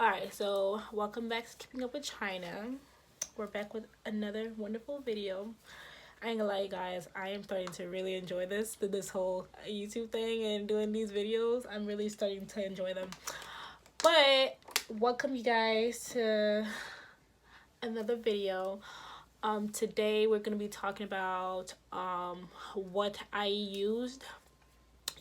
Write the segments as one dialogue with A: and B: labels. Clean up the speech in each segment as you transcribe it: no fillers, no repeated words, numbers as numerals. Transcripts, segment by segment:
A: Alright, so welcome back to Keeping Up with China. We're back with another wonderful video. I ain't gonna lie, guys, I am starting to really enjoy this whole YouTube thing and doing these videos. I'm really starting to enjoy them. But welcome you guys to another video. Today we're gonna be talking about what I used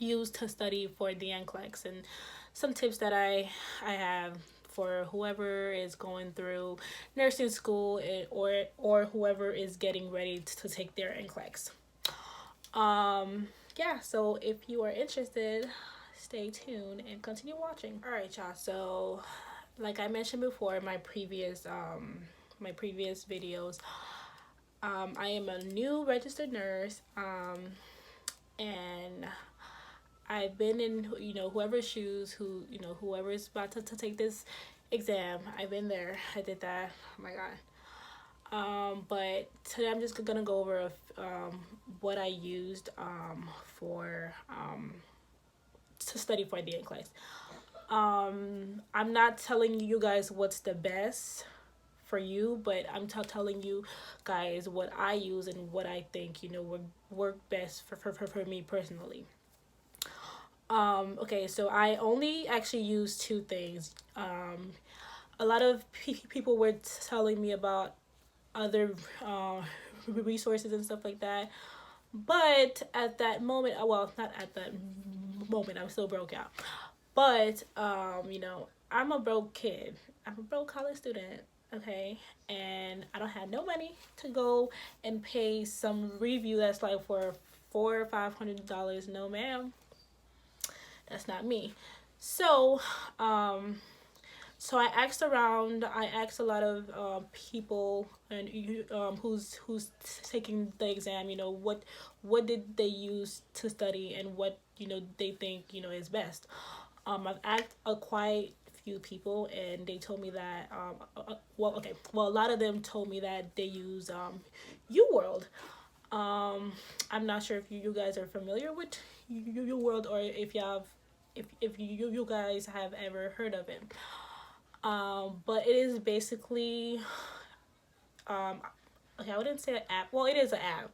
A: to study for the NCLEX and some tips that I have for whoever is going through nursing school or whoever is getting ready to take their NCLEX. Yeah, so if you are interested, stay tuned and continue watching. All right, y'all. So like I mentioned before in my previous videos, I am a new registered nurse, and I've been in, whoever's shoes, whoever's about to take this exam. I've been there. I did that. Oh my God. But today I'm just gonna go over what I used for to study for the NCLEX. I'm not telling you guys what's the best for you, but I'm telling you guys what I use and what I think would work best for me personally. Okay, so I only actually use two things. A lot of people were telling me about other resources and stuff like that, but at that moment, well, not at that moment, I'm still broke out. But I'm a broke kid. I'm a broke college student. Okay, and I don't have no money to go and pay some review that's like for $400 or $500. No, ma'am. That's not me. So so I asked around. I asked a lot of people and who's taking the exam. What did they use to study and what they think is best. I've asked a quite few people and they told me that well, a lot of them told me that they use UWorld. I'm not sure if you guys are familiar with UWorld or if you have if you guys have ever heard of it. But it is basically okay, I wouldn't say an app. Well, it is an app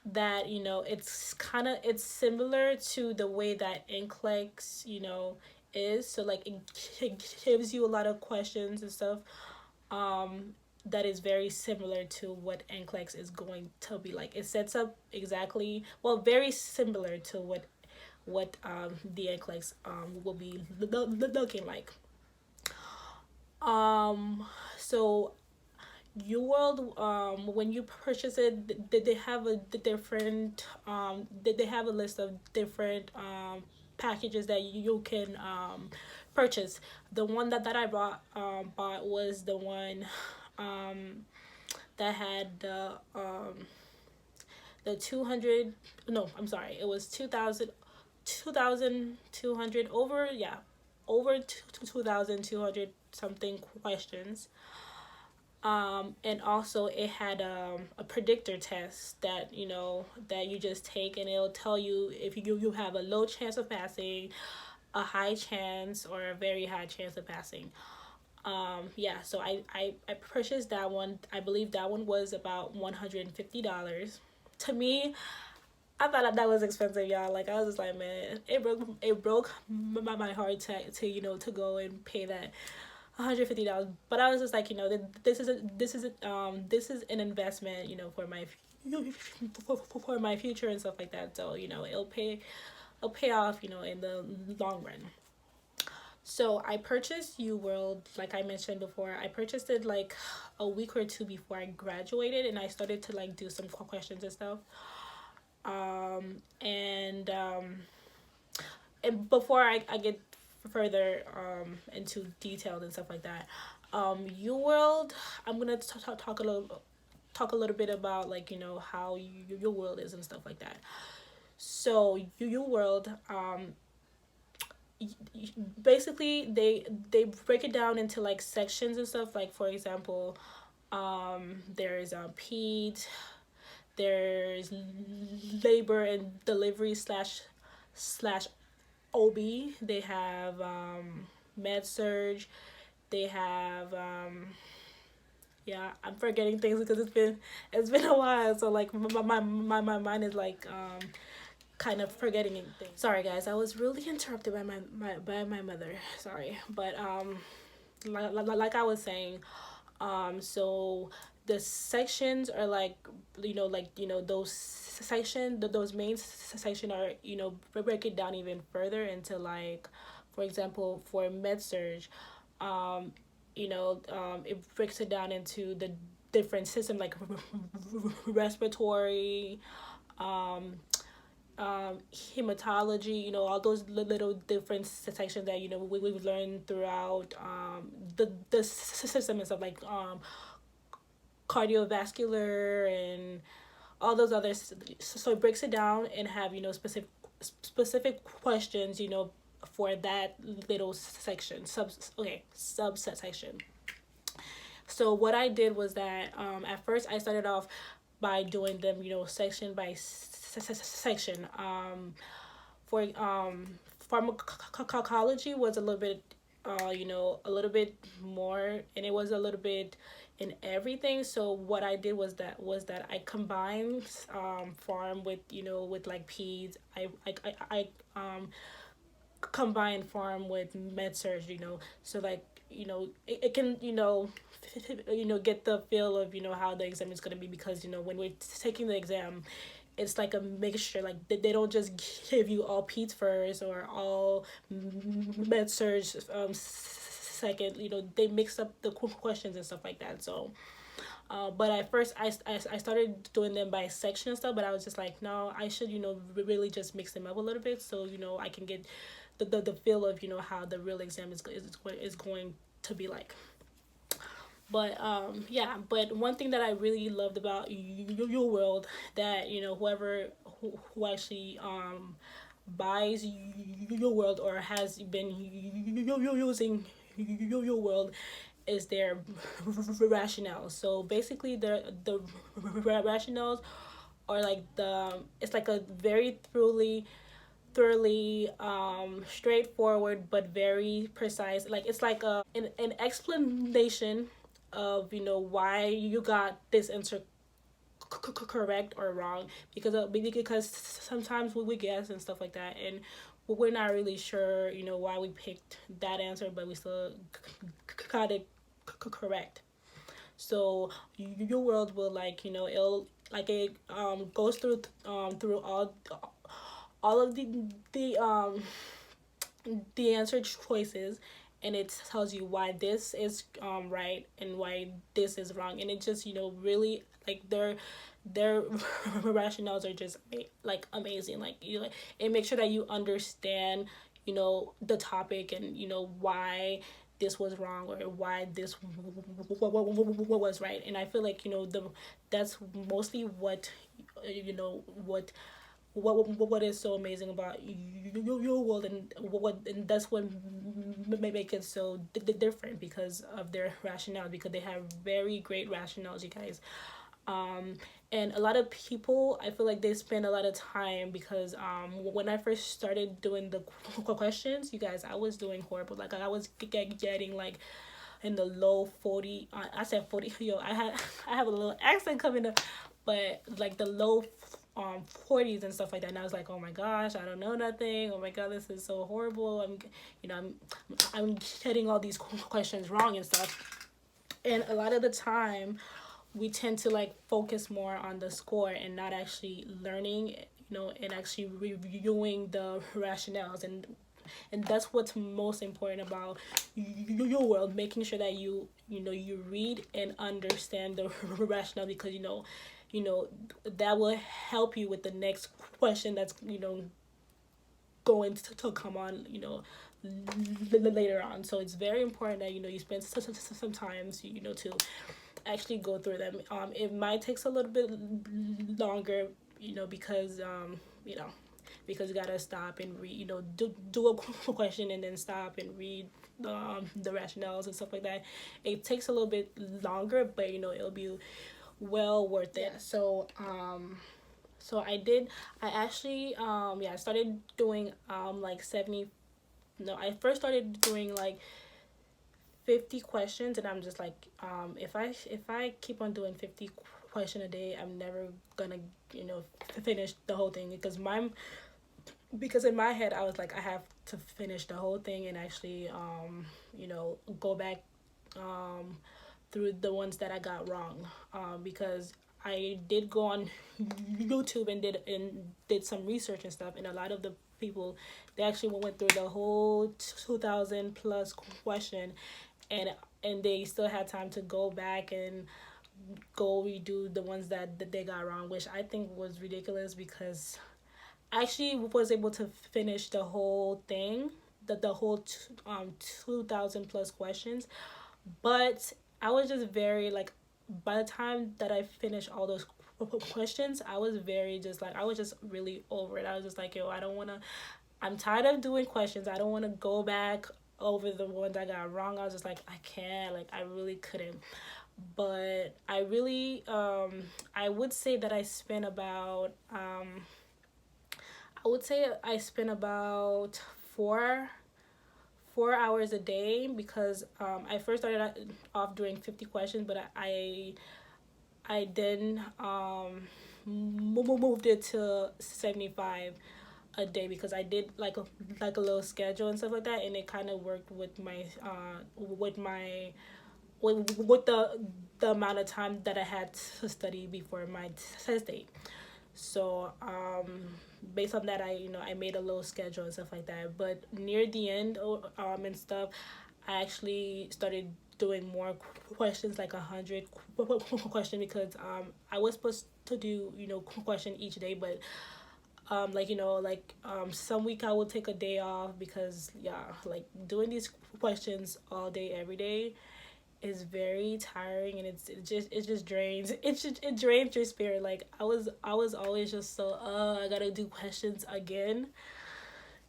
A: that it's similar to the way that NCLEX is. So like it gives you a lot of questions and stuff. That is very similar to what NCLEX is going to be like. It sets up exactly, well, very similar to what the NCLEX will be looking like. So UWorld, when you purchase it, they have a different they have a list of different packages that you can purchase. The one that I bought was the one that had the 200, no, I'm sorry, it was 2,200 over, yeah, over 2,200 something questions. And also it had a predictor test that that you just take, and it'll tell you if you have a low chance of passing, a high chance, or a very high chance of passing. Yeah, so I purchased that one. I believe that one was about $150. To me, I thought that was expensive, y'all. Like, I was just like, man, it broke my heart to go and pay that $150. But I was just like, this is an investment, for my for my future and stuff like that. So it'll pay off, in the long run. So I purchased UWorld, like I mentioned before. I purchased it like a week or two before I graduated, and I started to like do some questions and stuff. And before I get further into details and stuff like that, UWorld, I'm gonna talk a little bit about like how UWorld is and stuff like that. So UWorld, basically they break it down into like sections and stuff. Like, for example, there's peds, there's labor and delivery slash OB. They have med surge, They have yeah, I'm forgetting things because it's been a while, so like my mind is like kind of forgetting things. Sorry guys, I was really interrupted by my mother. Sorry, but like I was saying, so the sections are like, those those main section are, break it down even further into, like, for example, for med surge, it breaks it down into the different system, like respiratory, um hematology, all those little different sections that, we've learned throughout the system and stuff, like cardiovascular and all those others. So it breaks it down and have, specific questions, for that little section, subset section. So what I did was that, at first I started off by doing them, section by section. For pharmacology was a little bit, a little bit more, and it was a little bit in everything. So what I did was that I combined pharm with, with like peds. I combined pharm with med surg, so like, it can, get the feel of, how the exam is going to be, because, when we're taking the exam, it's like a mixture. Like they don't just give you all peds first or all med surg second. They mix up the questions and stuff like that. So but at first I started doing them by section and stuff, but I was just like, no, I should, really just mix them up a little bit, so, I can get the feel of, how the real exam is going to be like. But yeah, but one thing that I really loved about UWorld, that, whoever who actually buys UWorld or has been using UWorld, is their rationale. So basically the rationales are like, it's like a very thoroughly straightforward but very precise, like it's like an explanation of, why you got this answer correct or wrong, because sometimes we guess and stuff like that, and we're not really sure, why we picked that answer, but we still got it correct. So UWorld will, like, it'll like it goes through all of the answer choices, and it tells you why this is right and why this is wrong, and it just, really, like, their rationales are just like amazing. Like, like, it makes sure that you understand, the topic, and, why this was wrong or why this was right. And I feel like, that's mostly what, what is so amazing about your world, and that's what may make it so different, because of their rationale, because they have very great rationales, you guys. And a lot of people, I feel like they spend a lot of time, because when I first started doing the questions, you guys, I was doing horrible. Like, I was getting like in the low 40. I said 40. Yo, I have a little accent coming up, but like the low 40s and stuff like that. And I was like, oh my gosh, I don't know nothing. Oh my god, this is so horrible. I'm getting all these questions wrong and stuff. And a lot of the time, we tend to like focus more on the score and not actually learning, and actually reviewing the rationales, and that's what's most important about UWorld, making sure that you read and understand the rationale, because that will help you with the next question that's going to come on later on. So it's very important that you spend some time to actually go through them. It might take a little bit longer, because because you gotta stop and read, do a question and then stop and read the rationales and stuff like that. It takes a little bit longer, but it'll be well worth it. So I actually I started doing like 70. No, I first started doing like 50 questions, and I'm just like, if I keep on doing 50 question a day, I'm never gonna, finish the whole thing, because in my head I was like, I have to finish the whole thing and actually go back through the ones that I got wrong, because I did go on YouTube and did some research and stuff, and a lot of the people, they actually went through the whole 2,000 plus question, and they still had time to go back and go redo the ones that they got wrong, which I think was ridiculous, because I actually was able to finish the whole thing, the whole 2,000 plus questions, but I was just very like, by the time that I finished all those questions, I was very just like, I was just really over it. I was just like, yo, I don't want to, I'm tired of doing questions. I don't want to go back over the ones I got wrong. I was just like, I can't, like, I really couldn't. But I really, I would say that I spent about, four hours a day, because I first started off doing 50 questions, but I then moved it to 75 a day, because I did like a little schedule and stuff like that, and it kind of worked with my with the amount of time that I had to study before my test date. So based on that, I made a little schedule and stuff like that. But near the end and stuff, I actually started doing more questions, like 100 question, because I was supposed to do question each day, but some week I will take a day off, because yeah, like doing these questions all day every day is very tiring, and it just drains, it drains your spirit. Like I was always just so I gotta do questions again.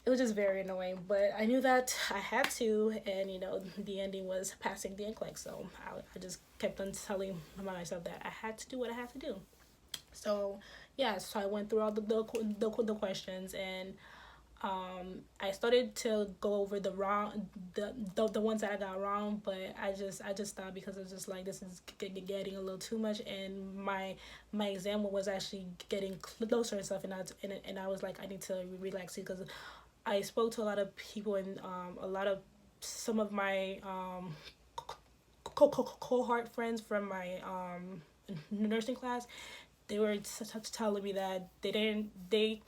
A: It was just very annoying, but I knew that I had to, and the ending was passing the NCLEX, so I just kept on telling myself that I had to do what I had to do. So yeah, so I went through all the questions, and I started to go over the ones that I got wrong, but I just stopped, because it's just like, this is getting a little too much, and my exam was actually getting closer and stuff, and I was like, I need to relax, because I spoke to a lot of people, and some of my cohort friends from my nursing class. They were telling me that they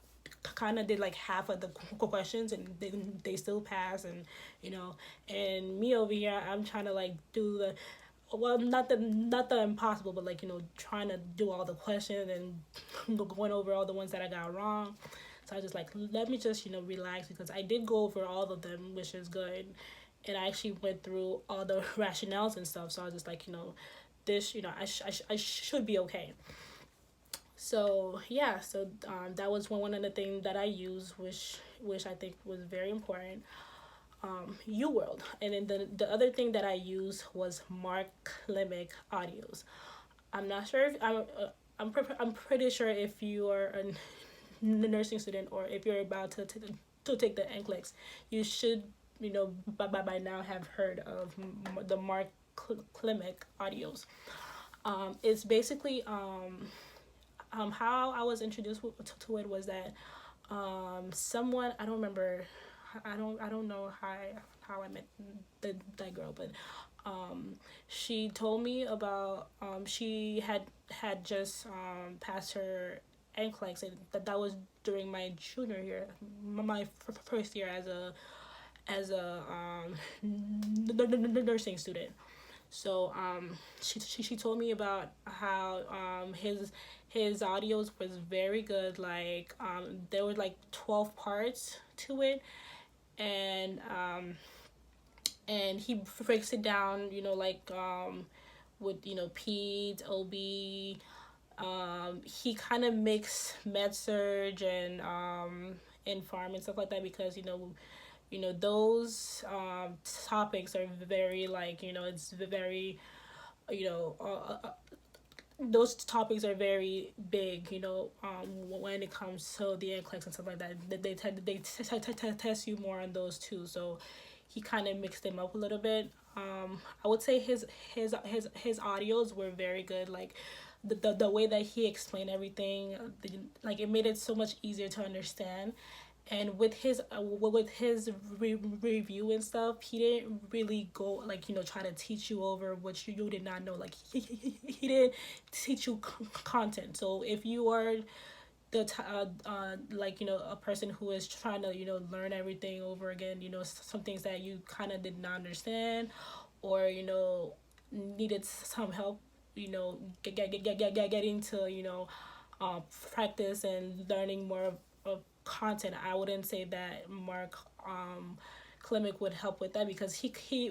A: kind of did like half of the questions, and they still pass, and and me over here, I'm trying to like do the, well, not the impossible, but like trying to do all the questions and going over all the ones that I got wrong. So I just like, let me just relax, because I did go over all of them, which is good, and I actually went through all the rationales and stuff. So I was just like, this, I should be okay. So yeah, so that was one of the things that I used, which I think was very important. UWorld, and then the other thing that I used was Mark Klimek audios. I'm not sure if I'm pretty sure if you are a nursing student, or if you're about to take the NCLEX, you should by now have heard of the Mark Klimek audios. It's basically how I was introduced to it was that someone, I don't remember, I don't know how I met that girl, but she told me about she had just passed her NCLEX, and that was during my junior year, my first year as a nursing student. So she told me about how his audios was very good. Like there were like 12 parts to it, and he breaks it down, with peds, OB. He kind of makes med surge and farm and stuff like that, because those topics are very, like, it's very, you know those topics are very big, when it comes to the NCLEX and stuff like that. They test you more on those too. So he kind of mixed them up a little bit. I would say his audios were very good. Like the way that he explained everything, like it made it so much easier to understand. And with his review and stuff, he didn't really go like, try to teach you over what you did not know. Like he didn't teach you content. So if you are like, a person who is trying to, learn everything over again, some things that you kind of did not understand, or needed some help, getting to, practice and learning more of content, I wouldn't say that Mark Klimek would help with that, because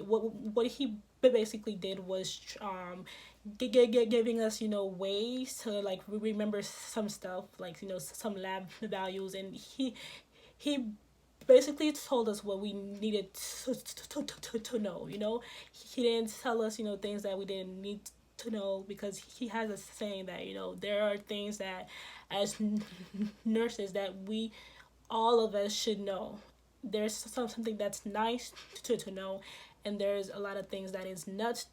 A: what he basically did was giving us, ways to like remember some stuff, like, some lab values. And he basically told us what we needed to know. He didn't tell us, things that we didn't need to know, because he has a saying that, there are things that as nurses that we, all of us, should know. There's something that's nice to know, and there's a lot of things that is not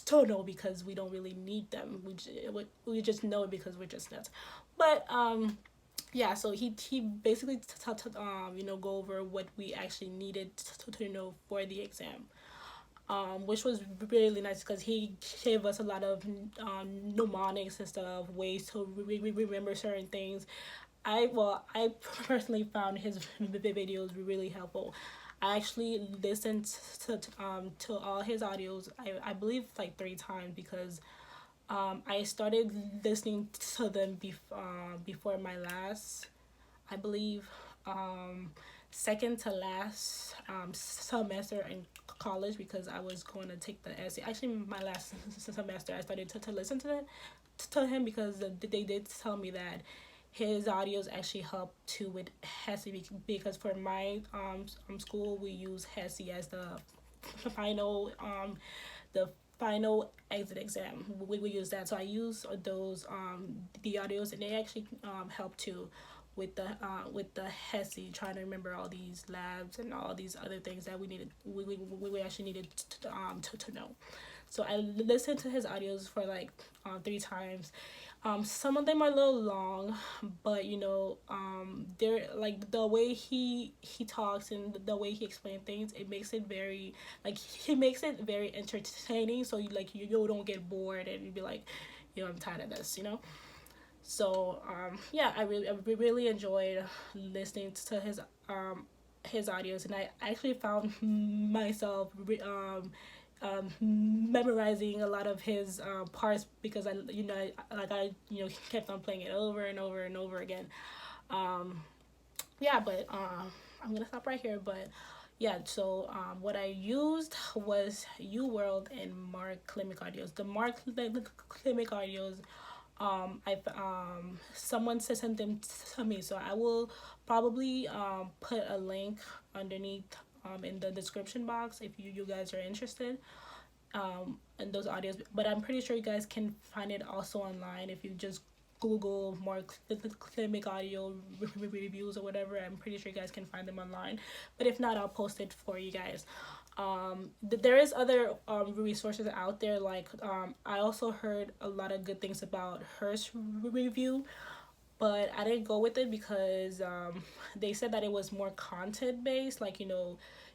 A: to know, because we don't really need them. We just know it because we're just nuts. But yeah, so he basically go over what we actually needed to know for the exam, which was really nice, because he gave us a lot of mnemonics and stuff, ways to remember certain things. I personally found his videos really helpful. I actually listened to all his audios. I believe like 3 times, because I started listening to them before my last, I believe, second to last semester in college, because I was going to take the essay. Actually, my last semester, I started to listen to him, because they did tell me that his audios actually help too with HESI, because for my school we use HESI as the final the final exit exam. We use that, so I use those the audios, and they actually help too with the HESI, trying to remember all these labs and all these other things that we actually needed to know. So I listened to his audios for like 3 times. Some of them are a little long, but they're like, the way he talks and the way he explains things, it makes it very, like, he makes it very entertaining, so you don't get bored and you be like, I'm tired of this. So yeah, I really enjoyed listening to his audios, and I actually found myself memorizing a lot of his parts, because I kept on playing it over and over and over again. Yeah, but I'm gonna stop right here. But yeah, so what I used was UWorld and Mark Klimek audios. The Mark Klimek audios, I someone sent them to me, so I will probably put a link underneath in the description box if you guys are interested in those audios. But I'm pretty sure you guys can find it also online if you just Google more Klimek audio reviews or whatever. I'm pretty sure you guys can find them online, but if not, I'll post it for you guys. There is other resources out there, like I also heard a lot of good things about Hearst review, but I didn't go with it, because they said that it was more content based, like,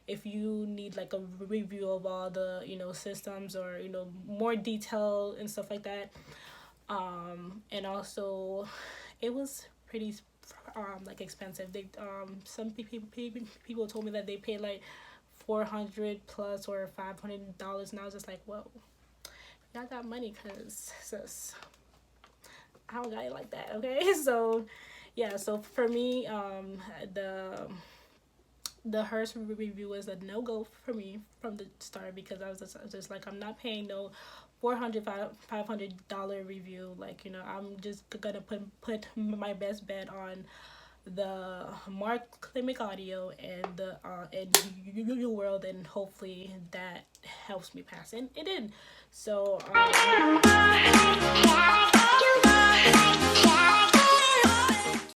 A: if you need like a review of all the systems, or more detail and stuff like that. And also it was pretty like expensive. They some people told me that they paid like 400 plus or $500, and I was just like, whoa, y'all got money, because sis, I don't got it like that. Okay. So yeah, so for me, the Hearst review was a no-go for me from the start, because I was just like, I'm not paying no $400-$500 review. Like, I'm just gonna put my best bet on the Mark Klimek audio and the and UWorld, and hopefully that helps me pass. And it did. So